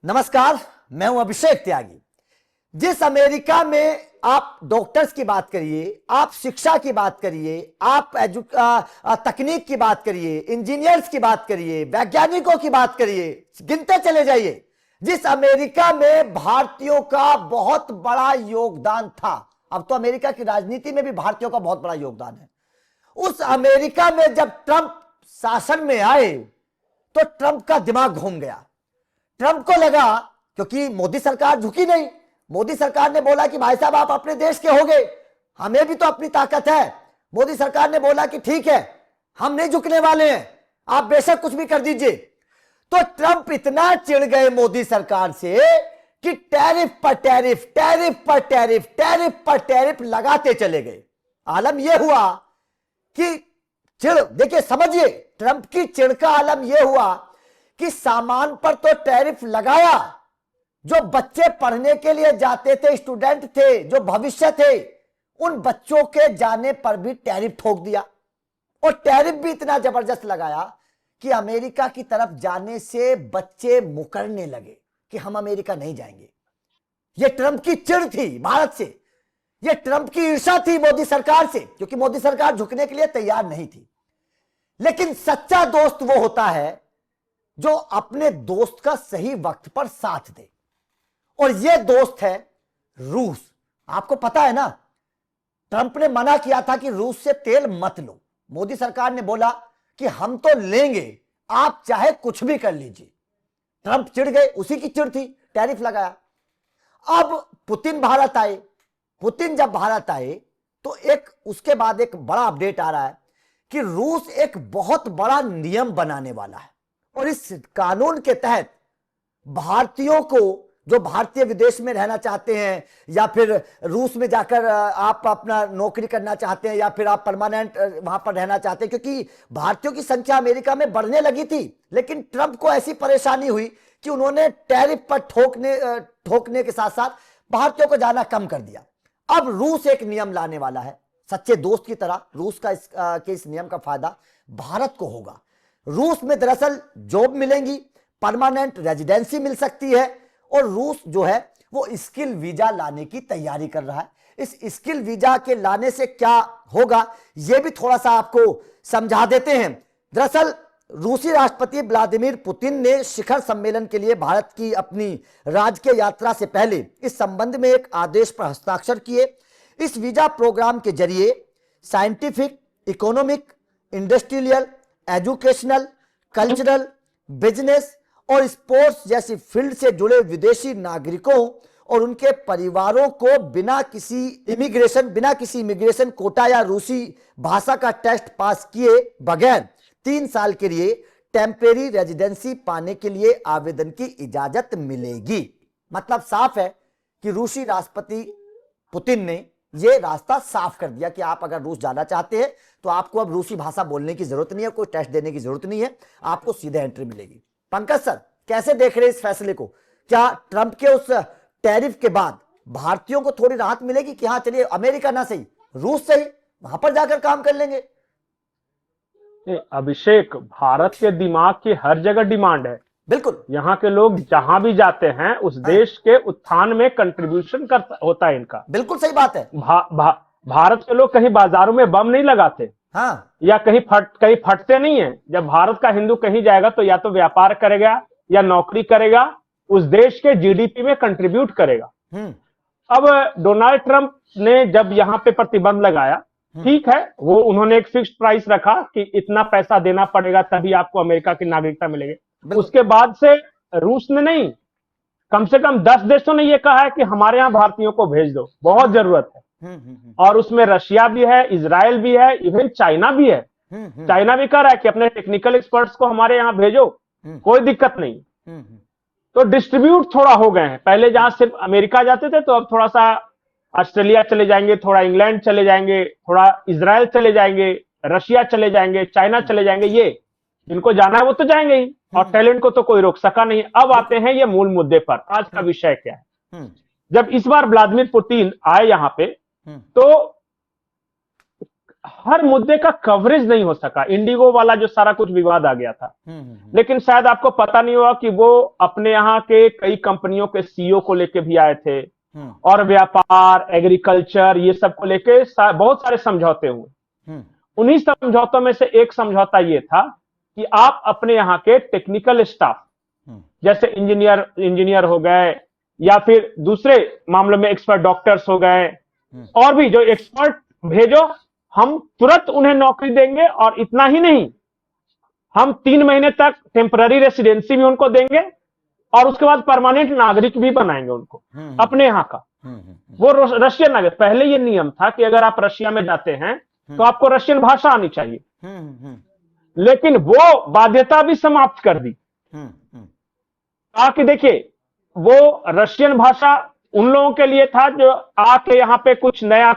नमस्कार, मैं हूं अभिषेक त्यागी। जिस अमेरिका में आप डॉक्टर्स की बात करिए, आप शिक्षा की बात करिए, आप तकनीक की बात करिए, इंजीनियर्स की बात करिए, वैज्ञानिकों की बात करिए, गिनते चले जाइए। जिस अमेरिका में भारतीयों का बहुत बड़ा योगदान था, अब तो अमेरिका की राजनीति में भी भारतीयों का बहुत बड़ा योगदान है। उस अमेरिका में जब ट्रंप शासन में आए तो ट्रंप का दिमाग घूम गया। ट्रंप को लगा, क्योंकि मोदी सरकार झुकी नहीं। मोदी सरकार ने बोला कि भाई साहब आप अपने देश के हो गए, हमें भी तो अपनी ताकत है। मोदी सरकार ने बोला कि ठीक है, हम नहीं झुकने वाले हैं, आप बेशक कुछ भी कर दीजिए। तो ट्रंप इतना चिढ़ गए मोदी सरकार से कि टैरिफ पर टैरिफ, टैरिफ पर टैरिफ, टैरिफ पर टैरिफ लगाते चले गए। आलम यह हुआ कि चिढ़, देखिए समझिए, ट्रंप की चिढ़ का आलम यह हुआ कि सामान पर तो टैरिफ लगाया, जो बच्चे पढ़ने के लिए जाते थे, स्टूडेंट थे, जो भविष्य थे, उन बच्चों के जाने पर भी टैरिफ ठोक दिया। और टैरिफ भी इतना जबरदस्त लगाया कि अमेरिका की तरफ जाने से बच्चे मुकरने लगे कि हम अमेरिका नहीं जाएंगे। यह ट्रंप की चिढ़ थी भारत से, यह ट्रंप की ईर्ष्या थी मोदी सरकार से, क्योंकि मोदी सरकार झुकने के लिए तैयार नहीं थी। लेकिन सच्चा दोस्त वो होता है जो अपने दोस्त का सही वक्त पर साथ दे, और यह दोस्त है रूस। आपको पता है ना, ट्रंप ने मना किया था कि रूस से तेल मत लो। मोदी सरकार ने बोला कि हम तो लेंगे, आप चाहे कुछ भी कर लीजिए। ट्रंप चिढ़ गए, उसी की चिढ़ थी, टैरिफ लगाया। अब पुतिन भारत आए। पुतिन जब भारत आए तो उसके बाद एक बड़ा अपडेट आ रहा है कि रूस एक बहुत बड़ा नियम बनाने वाला है, और इस कानून के तहत भारतीयों को, जो भारतीय विदेश में रहना चाहते हैं या फिर रूस में जाकर आप अपना नौकरी करना चाहते हैं या फिर आप परमानेंट वहां पर रहना चाहते हैं, क्योंकि भारतीयों की संख्या अमेरिका में बढ़ने लगी थी। लेकिन ट्रंप को ऐसी परेशानी हुई कि उन्होंने टैरिफ पर ठोकने के साथ साथ भारतीयों को जाना कम कर दिया। अब रूस एक नियम लाने वाला है, सच्चे दोस्त की तरह। रूस का इस नियम का फायदा भारत को होगा। रूस में दरअसल जॉब मिलेंगी, परमानेंट रेजिडेंसी मिल सकती है, और रूस जो है वो स्किल वीजा लाने की तैयारी कर रहा है। इस स्किल वीजा के लाने से क्या होगा यह भी थोड़ा सा आपको समझा देते हैं। दरअसल रूसी राष्ट्रपति व्लादिमीर पुतिन ने शिखर सम्मेलन के लिए भारत की अपनी राजकीय यात्रा से पहले इस संबंध में एक आदेश पर हस्ताक्षर किए। इस वीजा प्रोग्राम के जरिए scientific, economic, industrial, educational, cultural, business और स्पोर्ट्स जैसी फील्ड से जुड़े विदेशी नागरिकों और उनके परिवारों को बिना किसी इमिग्रेशन कोटा या रूसी भाषा का टेस्ट पास किए बगैर 3 साल के लिए टेम्परेरी रेजिडेंसी पाने के लिए आवेदन की इजाजत मिलेगी। मतलब साफ है कि रूसी राष्ट्रपति पुतिन ने यह रास्ता साफ कर दिया कि आप अगर रूस जाना चाहते हैं तो आपको अब रूसी भाषा बोलने की जरूरत नहीं है, कोई टेस्ट देने की जरूरत नहीं है, आपको सीधे एंट्री मिलेगी। पंकज सर, कैसे देख रहे हैं इस फैसले को? क्या ट्रंप के उस टैरिफ के बाद भारतीयों को थोड़ी राहत मिलेगी कि हाँ चलिए अमेरिका ना सही, रूस सही, वहां पर जाकर काम कर लेंगे? अभिषेक, भारत के दिमाग की हर जगह डिमांड है। बिल्कुल, यहाँ के लोग जहां भी जाते हैं उस देश के उत्थान में कंट्रीब्यूशन होता है इनका। बिल्कुल सही बात है। भारत के लोग कहीं बाजारों में बम नहीं लगाते, हाँ, या कहीं फटते नहीं है। जब भारत का हिंदू कहीं जाएगा तो या तो व्यापार करेगा या नौकरी करेगा, उस देश के जीडीपी में कंट्रीब्यूट करेगा। अब डोनाल्ड ट्रंप ने जब यहाँ पे प्रतिबंध लगाया, ठीक है, वो उन्होंने एक फिक्स्ड प्राइस रखा कि इतना पैसा देना पड़ेगा तभी आपको अमेरिका की नागरिकता मिलेगी। उसके बाद से रूस ने नहीं, कम से कम 10 देशों ने यह कहा है कि हमारे यहाँ भारतीयों को भेज दो, बहुत जरूरत है। और उसमें रशिया भी है, इजराइल भी है, इवन चाइना भी है। चाइना भी कह रहा है कि अपने टेक्निकल एक्सपर्ट्स को हमारे यहाँ भेजो, कोई दिक्कत नहीं। तो डिस्ट्रीब्यूट थोड़ा हो गए हैं। पहले जहां सिर्फ अमेरिका जाते थे तो अब थोड़ा सा ऑस्ट्रेलिया चले जाएंगे, थोड़ा इंग्लैंड चले जाएंगे, थोड़ा इजराइल चले जाएंगे, रशिया चले जाएंगे, चाइना चले जाएंगे। ये जिनको जाना है वो तो जाएंगे ही, और टैलेंट को तो कोई रोक सका नहीं। अब आते हैं ये मूल मुद्दे पर, आज का विषय क्या है। जब इस बार व्लादिमीर पुतिन आए यहाँ पे तो हर मुद्दे का कवरेज नहीं हो सका। इंडिगो वाला जो सारा कुछ विवाद आ गया था, लेकिन शायद आपको पता नहीं हुआ कि वो अपने यहाँ के कई कंपनियों के सीईओ को लेके भी आए थे, और व्यापार, एग्रीकल्चर, ये सब को लेके बहुत सारे समझौते हुए। उन्हीं समझौतों में से एक समझौता ये था कि आप अपने यहाँ के टेक्निकल स्टाफ, जैसे इंजीनियर हो गए, या फिर दूसरे मामलों में एक्सपर्ट डॉक्टर्स हो गए, और भी जो एक्सपर्ट भेजो, हम तुरंत उन्हें नौकरी देंगे। और इतना ही नहीं, हम 3 महीने तक टेम्पररी रेसिडेंसी भी उनको देंगे, और उसके बाद परमानेंट नागरिक भी बनाएंगे उनको अपने यहाँ का। वो रशियन नागरिक। पहले ये नियम था कि अगर आप रशिया में जाते हैं तो आपको रशियन भाषा आनी चाहिए, लेकिन वो बाध्यता भी समाप्त कर दी। कहा कि देखिए, वो रशियन भाषा उन लोगों के लिए था जो आके यहाँ पे कुछ नया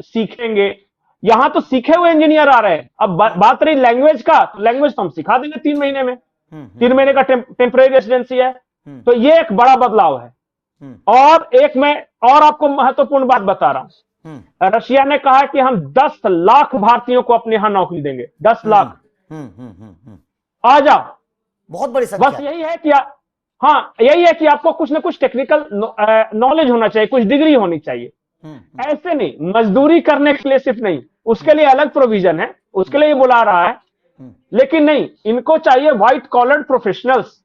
सीखेंगे। यहां तो सीखे हुए इंजीनियर आ रहे हैं। अब बात रही लैंग्वेज का, तो लैंग्वेज तो हम सिखा देंगे 3 महीने में। 3 महीने का टेम्पररी रेसिडेंसी है। तो ये एक बड़ा बदलाव है। और एक मैं और आपको महत्वपूर्ण बात बता रहा हूं। रशिया ने कहा कि हम 10 लाख भारतीयों को अपने यहां नौकरी देंगे। 10 लाख आ जाओ। बहुत बड़ी संख्या। बस यही है कि हाँ, यही है कि आपको कुछ ना कुछ टेक्निकल नॉलेज होना चाहिए, कुछ डिग्री होनी चाहिए। ऐसे नहीं, मजदूरी करने के लिए सिर्फ नहीं, उसके लिए अलग प्रोविजन है, उसके लिए बुला रहा है। लेकिन नहीं, इनको चाहिए व्हाइट कॉलर प्रोफेशनल्स।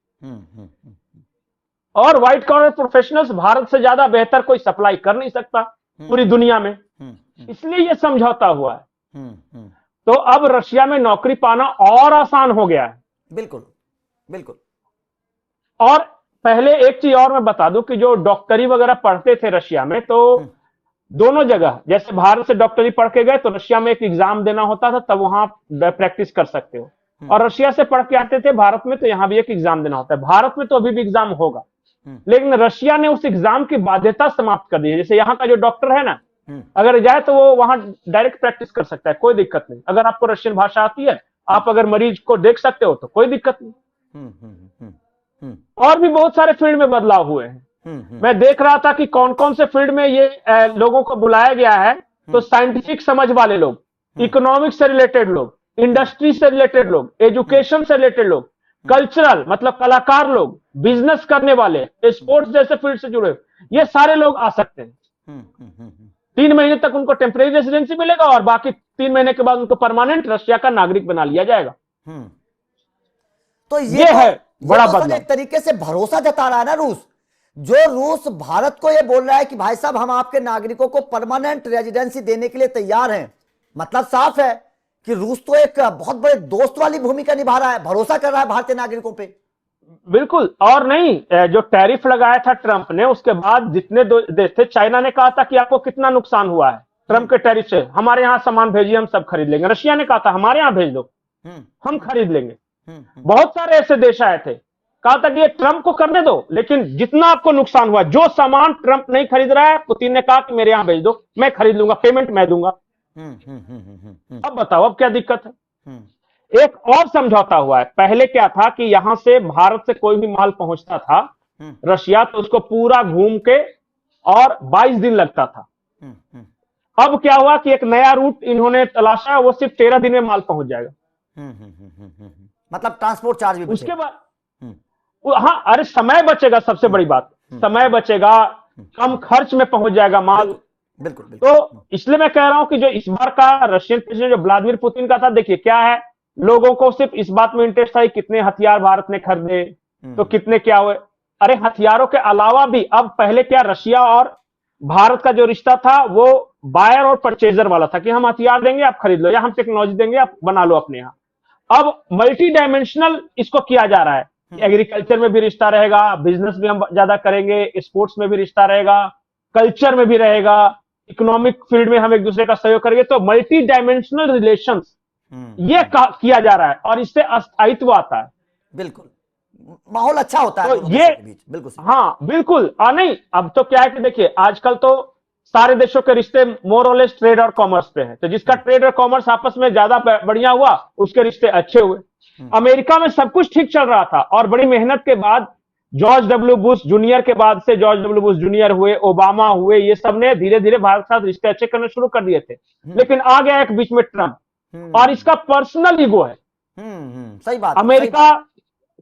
और व्हाइट कॉलर प्रोफेशनल्स भारत से ज्यादा बेहतर कोई सप्लाई कर नहीं सकता पूरी दुनिया में। इसलिए यह समझौता हुआ है। तो अब रशिया में नौकरी पाना और आसान हो गया है। बिल्कुल बिल्कुल। और पहले एक चीज और मैं बता दूं कि जो डॉक्टरी वगैरह पढ़ते थे रशिया में, तो दोनों जगह, जैसे भारत से डॉक्टरी पढ़ के गए तो रशिया में एक एग्जाम देना होता था, तब वहां प्रैक्टिस कर सकते हो। और रशिया से पढ़ के आते थे भारत में, तो यहां भी एक एग्जाम देना होता है। भारत में तो अभी भी एग्जाम होगा, लेकिन रशिया ने उस एग्जाम की बाध्यता समाप्त कर दी है। जैसे यहाँ का जो डॉक्टर है ना, अगर जाए तो वो वहां डायरेक्ट प्रैक्टिस कर सकता है, कोई दिक्कत नहीं। अगर आपको रशियन भाषा आती है, आप अगर मरीज को देख सकते हो तो कोई दिक्कत नहीं। और भी बहुत सारे फील्ड में बदलाव हुए हैं। मैं देख रहा था कि कौन कौन से फील्ड में ये लोगों को बुलाया गया है। तो साइंटिफिक समझ वाले लोग, इकोनॉमिक्स से रिलेटेड लोग, इंडस्ट्री से रिलेटेड लोग, एजुकेशन से रिलेटेड लोग, कल्चरल मतलब कलाकार लोग, बिजनेस करने वाले, स्पोर्ट्स जैसे फील्ड से जुड़े, ये सारे लोग आ सकते हैं। 3 महीने तक उनको टेम्परेरी रेसिडेंसी मिलेगा, और बाकी 3 महीने के बाद उनको परमानेंट रशिया का नागरिक बना लिया जाएगा। तो ये है बड़ा बदलाव। एक तरीके से भरोसा जता रहा है ना रूस। जो रूस भारत को ये बोल रहा है कि भाई साहब, हम आपके नागरिकों को परमानेंट रेजिडेंसी देने के लिए तैयार हैं, मतलब साफ है कि रूस तो एक बहुत बड़े दोस्त वाली भूमिका निभा रहा है, भरोसा कर रहा है भारतीय नागरिकों पे। बिल्कुल। और नहीं, जो टैरिफ लगाया था ट्रंप ने, उसके बाद जितने देश थे, चाइना ने कहा था कि आपको कितना नुकसान हुआ है ट्रंप के टैरिफ से, हमारे यहां सामान भेजिए, हम सब खरीद लेंगे। रशिया ने कहा था हमारे यहां भेज दो, हम खरीद लेंगे। बहुत सारे ऐसे देश आए थे, कहा था कि ये ट्रंप को करने दो, लेकिन जितना आपको नुकसान हुआ, जो सामान ट्रंप नहीं खरीद रहा है, पुतिन ने कहा कि मेरे यहां भेज दो, मैं खरीद लूंगा, पेमेंट मैं दूंगा। अब बताओ, अब क्या दिक्कत है। एक और समझौता हुआ है। पहले क्या था कि यहां से भारत से कोई भी माल पहुंचता था रशिया, तो उसको पूरा घूम के और 22 दिन लगता था। अब क्या हुआ कि एक नया रूट इन्होंने तलाशा, वो सिर्फ 13 दिन में माल पहुंच जाएगा। मतलब ट्रांसपोर्ट चार्ज भी उसके बाद हाँ, अरे समय बचेगा, सबसे बड़ी बात समय बचेगा, कम खर्च में पहुंच जाएगा माल। बिल्कुल। तो इसलिए मैं कह रहा हूं कि जो इस बार का रशियन प्रेसिडेंट जो व्लादिमीर पुतिन का था, देखिए क्या है, लोगों को सिर्फ इस बात में इंटरेस्ट था कि कितने हथियार भारत ने खरीदे, तो कितने क्या हुए। अरे हथियारों के अलावा भी अब, पहले क्या, रशिया और भारत का जो रिश्ता था वो बायर और परचेजर वाला था कि हम हथियार देंगे आप खरीद लो, या हम टेक्नोलॉजी देंगे आप बना लो अपने यहाँ। अब मल्टी डायमेंशनल इसको किया जा रहा है। एग्रीकल्चर में भी रिश्ता रहेगा, बिजनेस भी हम ज्यादा करेंगे, स्पोर्ट्स में भी रिश्ता रहेगा, कल्चर में भी रहेगा, इकोनॉमिक फील्ड में हम एक दूसरे का सहयोग करेंगे। तो मल्टी डायमेंशनल रिलेशंस ये किया जा रहा है, और इससे अस्थायित्व आता है। बिल्कुल, माहौल अच्छा होता है तो ये बिल्कुल। हाँ बिल्कुल। नहीं, अब तो क्या है कि देखिए, आजकल तो सारे देशों के रिश्ते मोर और लेस ट्रेड और कॉमर्स पे हैं। तो जिसका ट्रेड और कॉमर्स आपस में ज्यादा बढ़िया हुआ, उसके रिश्ते अच्छे हुए। अमेरिका में सब कुछ ठीक चल रहा था, और बड़ी मेहनत के बाद जॉर्ज डब्ल्यू बुश जूनियर के बाद से जॉर्ज डब्ल्यू बुश जूनियर हुए, ओबामा हुए, ये सब ने धीरे धीरे भारत के साथ रिश्ते अच्छे करने शुरू कर दिए थे। लेकिन आ गया एक बीच में ट्रंप, और इसका पर्सनल ईगो है। सही बात। अमेरिका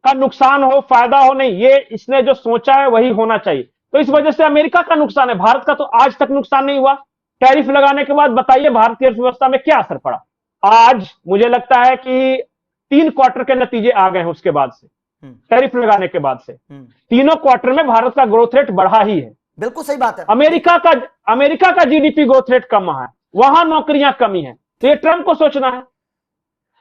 का नुकसान हो फायदा हो नहीं, ये इसने जो सोचा है वही होना चाहिए। तो इस वजह से अमेरिका का नुकसान है, भारत का तो आज तक नुकसान नहीं हुआ। टैरिफ लगाने के बाद बताइए भारतीय अर्थव्यवस्था में क्या असर पड़ा। आज मुझे लगता है कि 3 क्वार्टर के नतीजे आ गए हैं उसके बाद से, टैरिफ लगाने के बाद से। तीनों क्वार्टर में भारत का ग्रोथ रेट बढ़ा ही है। बिल्कुल सही बात है। अमेरिका का जीडीपी ग्रोथ रेट कम है, वहां नौकरियां कमी है। तो ये ट्रंप को सोचना है,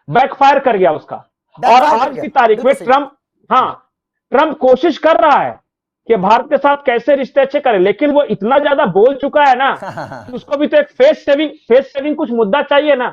बैकफायर कर गया उसका। और आज की तारीख में ट्रंप कोशिश कर रहा है कि भारत के साथ कैसे रिश्ते अच्छे करे, लेकिन वो इतना ज्यादा बोल चुका है ना कि उसको भी तो एक फेस सेविंग कुछ मुद्दा चाहिए ना।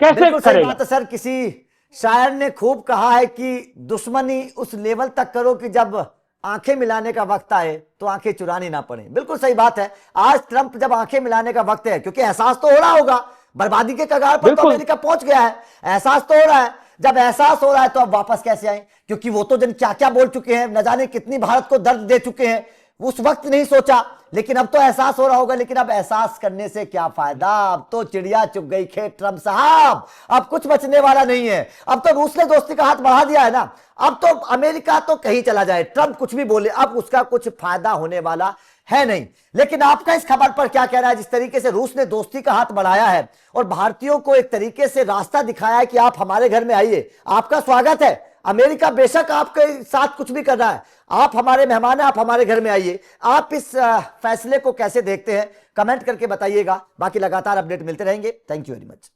कैसे करेगा? बात है सर, किसी शायर ने खूब कहा है कि दुश्मनी उस लेवल तक करो कि जब आंखें मिलाने का वक्त आए तो आंखें चुरानी ना पड़े। बिल्कुल सही बात है। आज ट्रंप जब आंखें मिलाने का वक्त है, क्योंकि एहसास तो हो रहा होगा, बर्बादी के कगार पर तो अमेरिका पहुंच गया है, एहसास तो हो रहा है। जब एहसास हो रहा है तो अब वापस कैसे आए, क्योंकि वो तो जन क्या क्या बोल चुके हैं, न जाने कितनी भारत को दर्द दे चुके हैं। उस वक्त नहीं सोचा, लेकिन अब तो एहसास हो रहा होगा। लेकिन अब एहसास करने से क्या फायदा, अब तो चिड़िया चुग गई खेत ट्रंप साहब, अब कुछ बचने वाला नहीं है। अब तो रूस ने दोस्ती का हाथ बढ़ा दिया है ना, अब तो अमेरिका तो कहीं चला जाए, ट्रंप कुछ भी बोले, अब उसका कुछ फायदा होने वाला है नहीं। लेकिन आपका इस खबर पर क्या कहना है? जिस तरीके से रूस ने दोस्ती का हाथ बढ़ाया है और भारतीयों को एक तरीके से रास्ता दिखाया है कि आप हमारे घर में आइए, आपका स्वागत है। अमेरिका बेशक आपके साथ कुछ भी कर रहा है, आप हमारे मेहमान हैं, आप हमारे घर में आइए। आप इस फैसले को कैसे देखते हैं, कमेंट करके बताइएगा। बाकी लगातार अपडेट मिलते रहेंगे। Thank you very much.